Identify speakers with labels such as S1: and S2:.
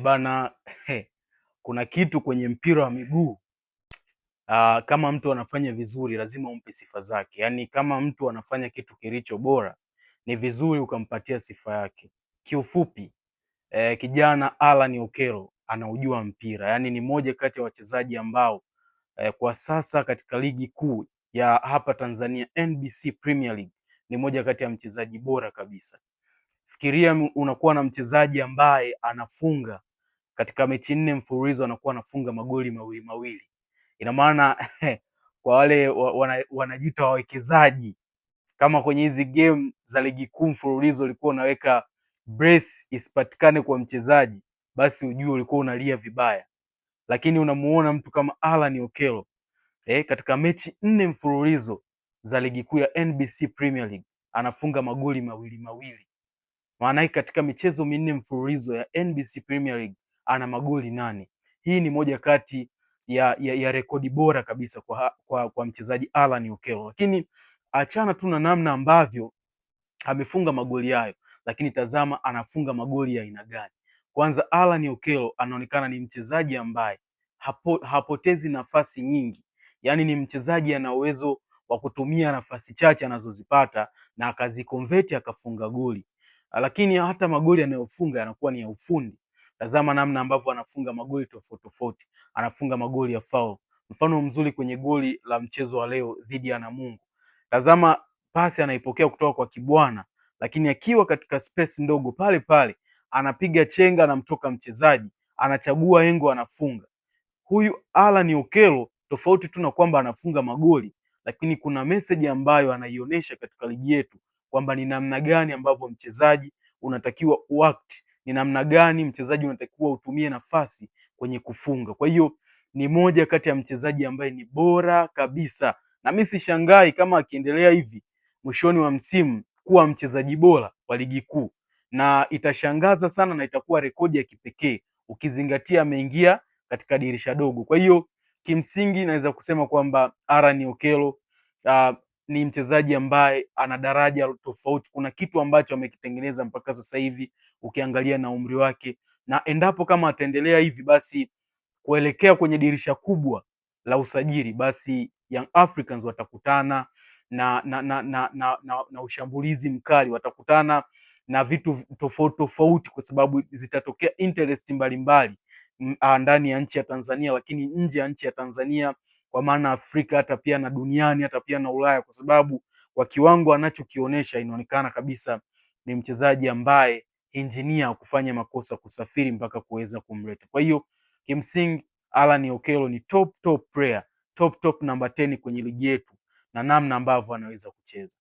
S1: Bana, kuna kitu kwenye mpira wa miguu. Kama mtu anafanya vizuri lazima umpe sifa zake. Yaani kama mtu anafanya kitu kilicho bora ni vizuri ukampatia sifa yake. Kiufupi, kijana Alan Okello anaujua mpira. Yaani ni moja kati ya wachezaji ambao kwa sasa katika ligi kuu ya hapa Tanzania, NBC Premier League, ni moja kati ya mchezaji bora kabisa. Fikiria unakuwa na mchezaji ambaye anafunga katika mechi 4 mfululizo, anakuwa anafunga magoli mawili mawili. Ina maana kwa wale wanajiita wawekezaji, kama kwenye hizi game za ligi kuu mfululizo ulikuwa unaweka brace isipatikane kwa mchezaji, basi ujue ulikuwa unalia vibaya. Lakini unamuona mtu kama Alan Okello katika mechi 4 mfululizo za ligi kuu ya NBC Premier League anafunga magoli mawili mawili. Maana katika michezo 4 mfululizo ya NBC Premier League ana magoli 8. Hii ni moja kati ya rekodi bora kabisa kwa mchezaji Alan Okello. Lakini achana tu na namna ambavyo amefunga magoli hayo, lakini tazama anafunga magoli ya aina gani. Kwanza, Alan Okello anaonekana ni mchezaji ambaye hapotezi nafasi nyingi. Yaani ni mchezaji ana uwezo wa kutumia nafasi chache anazozipata na akazikonveti akafunga goli. Lakini hata magoli anayofunga yanakuwa ni ya ufundi. Tazama namna ambavyo anafunga magoli tofauti tofauti. Anafunga magoli ya foul. Mfano mzuri kwenye goli la mchezo wa leo dhidi ya Namungo. Tazama pasi anaipokea kutoka kwa Kibwana, lakini akiwa katika space ndogo pale pale anapiga chenga, anamtoka mchezaji, anachagua engo, anafunga. Huyu Alan Okello tofauti tu na kwamba anafunga magoli, lakini kuna message ambayo anaionyesha katika ligi yetu kwamba ni namna gani ambavyo mchezaji unatakiwa uact, ni namna gani mchezaji unatakiwa utumie nafasi kwenye kufunga. Kwa hiyo ni moja kati ya mchezaji ambaye ni bora kabisa, na mimi sishangai kama akiendelea hivi mwishoni wa msimu kuwa mchezaji bora wa ligi kuu, na itashangaza sana na itakuwa rekodi ya kipekee ukizingatia ameingia katika dirisha dogo. Kwa hiyo kimsingi naweza kusema kwamba Alan Okello ni mchezaji ambaye ana daraja tofauti. Kuna kitu ambacho amekitengeneza mpaka sasa hivi ukiangalia na umri wake, na endapo kama ataendelea hivi basi kuelekea kwenye dirisha kubwa la usajili, basi Young Africans watakutana na ushambulizi mkali, watakutana na vitu tofauti tofauti, kwa sababu zitatokea interest mbalimbali ndani ya nchi ya Tanzania, lakini nje ya nchi ya Tanzania, kwa maana Afrika, hata pia na duniani, hata pia na Ulaya, kwa sababu kwa kiwango anachokionyesha inaonekana kabisa ni mchezaji ambaye engineer kufanya makosa kusafiri mpaka kuweza kumleta. Kwa hiyo kimsingi Alan Okello ni top player, top number 10 kwenye ligi yetu, na namna ambavyo anaweza kucheza.